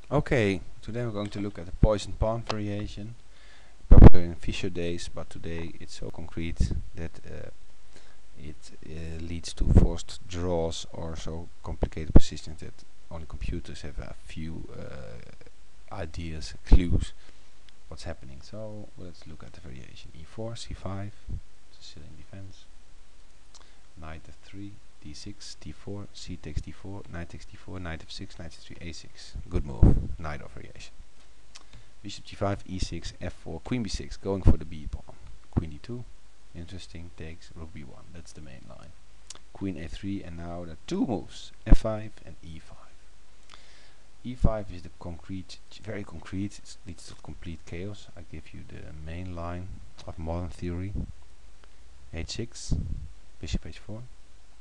Okay, today we're going to look at the poisoned pawn variation, popular in Fischer days, but today it's so concrete that it leads to forced draws or so complicated positions that only computers have a few ideas, clues what's happening. So let's look at the variation: e4, c5, Sicilian defense, knight f3, d6, d4, c takes d4, knight takes d4, knight f6, knight f3, a6. Good move, Najdorf variation. Bishop g5, e6, f4, queen b6, going for the b pawn. Queen d2, interesting, takes, rook b1, that's the main line. Queen a3, and now the two moves, f5 and e5. e5 is the concrete, very concrete, it leads to complete chaos. I give you the main line of modern theory. h6, bishop h4,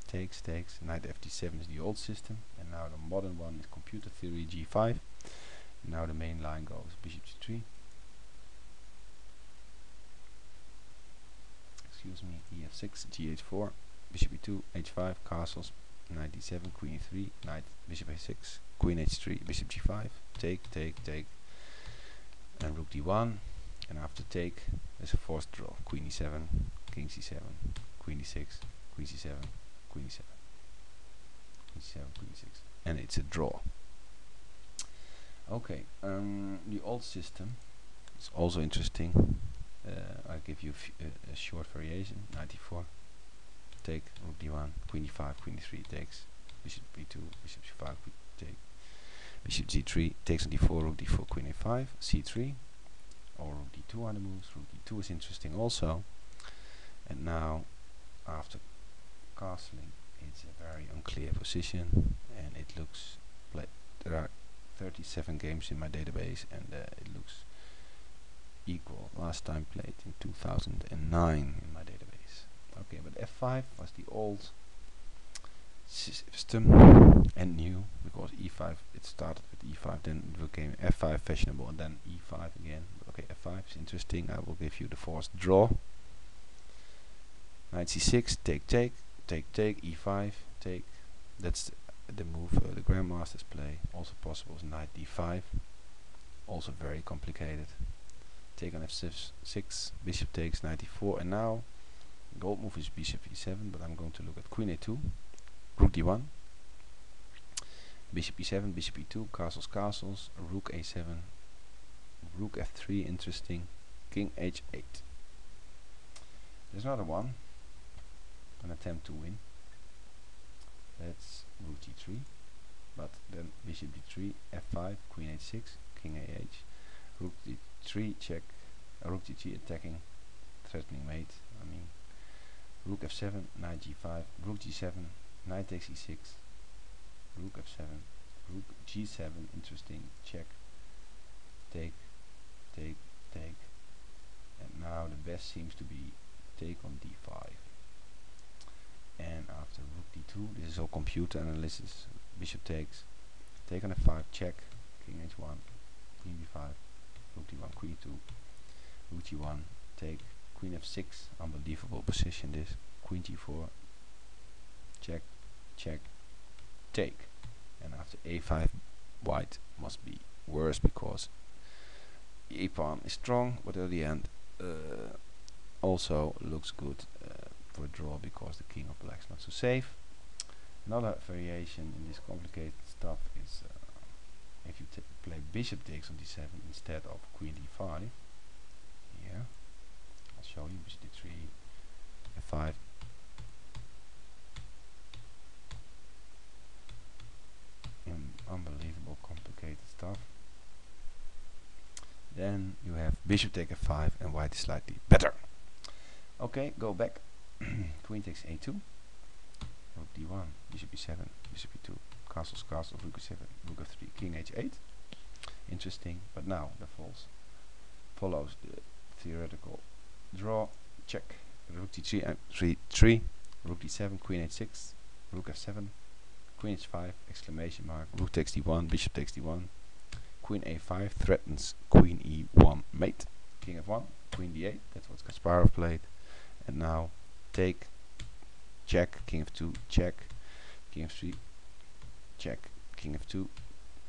takes, knight fd7 is the old system, and now the modern one is computer theory, g5. Now the main line goes bishop g3, excuse me, ef6, gh4, bishop e2, h5, castles, knight d7, queen e3, knight, bishop a6, queen h3, bishop g5, take, and rook d1, and after take there's a forced draw, queen e7, king c7, queen d6, queen c7, queen e7, queen c7, queen e6, and it's a draw. Okay, the old system is also interesting. I'll give you a short variation. 94, take, rook d1, queen d5, queen d3 takes, bishop b2, bishop c5, take, bishop g3, takes on d4, rook d4, queen a5, c3, or rook d2 are the moves. Rook d2 is interesting also. And now, after castling, it's a very unclear position, and it looks like there are 37 games in my database, and it looks equal last time played in 2009 in my database. Okay, but f5 was the old system and new, because e5, it started with e5, then it became f5 fashionable, and then e5 again. Okay, f5 is interesting. I will give you the forced draw. Knight c6, take, e5, take. That's the move the grandmasters play. Also possible is knight d5, also very complicated. Take on f6, bishop takes, knight d4, and now gold move is bishop e7, but I'm going to look at queen a2, rook d1, bishop e7, bishop e2, castles, rook a7, rook f3, interesting, king h8. There's another one, an attempt to win. That's rook g3, but then bishop d3, f5, queen h6, king ah, rook d3 check, rook g3 attacking, threatening mate. I mean, rook f7, knight g5, rook g7, knight takes e6, rook f7, rook g7, interesting, check, take, and now the best seems to be take on d5. And after rook d2, this is all computer analysis. Bishop takes, take on f5, check, king h1, queen b5, rook d1, queen 2, rook g1, take, queen f6, unbelievable position this, queen g4, check, take. And after a5, white must be worse, because the a pawn is strong, but at the end also looks good for a draw, because the king of black is not so safe. Another variation in this complicated stuff is if you play bishop takes on d7 instead of queen d5. Here, I'll show you bishop d3, f5, unbelievable complicated stuff. Then you have bishop take f5, and white is slightly better. Okay, go back. Queen takes a2, rook d1, bishop e7, bishop e2, castles, rook e7, rook f3, king h8. Interesting, but now the false follows the theoretical draw, check, rook d3, 3, rook d7, queen h6, rook f7, queen h5, exclamation mark, rook takes d1, bishop takes d1, queen a5 threatens queen e1 mate, king f1, queen d8, that's what Kasparov played, and now take, check, king f2, check, king f3, check, king f2,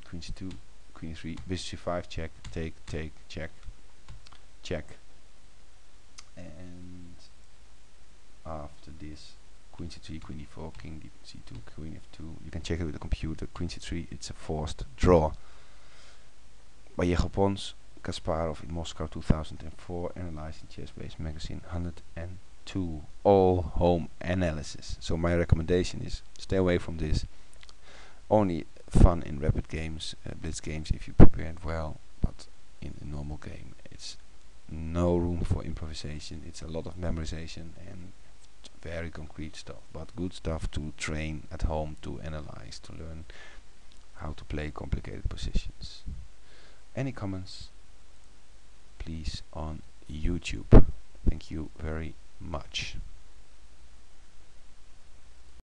queen c2, queen e3, bishop c5, check, take, check, check, and after this queen c3, queen e4, king c2, queen f2. You can check it with the computer. Queen c3, it's a forced draw. Vallejo Pons, Kasparov in Moscow 2004, analyzing Chess-Based Magazine 102. All home analysis. So my recommendation is stay away from this. Only fun in rapid games, blitz games, if you prepare it well, but in a normal game it's no room for improvisation. It's a lot of memorization and very concrete stuff, but good stuff to train at home, to analyze, to learn how to play complicated positions. Any comments, please, on YouTube. Thank you very much.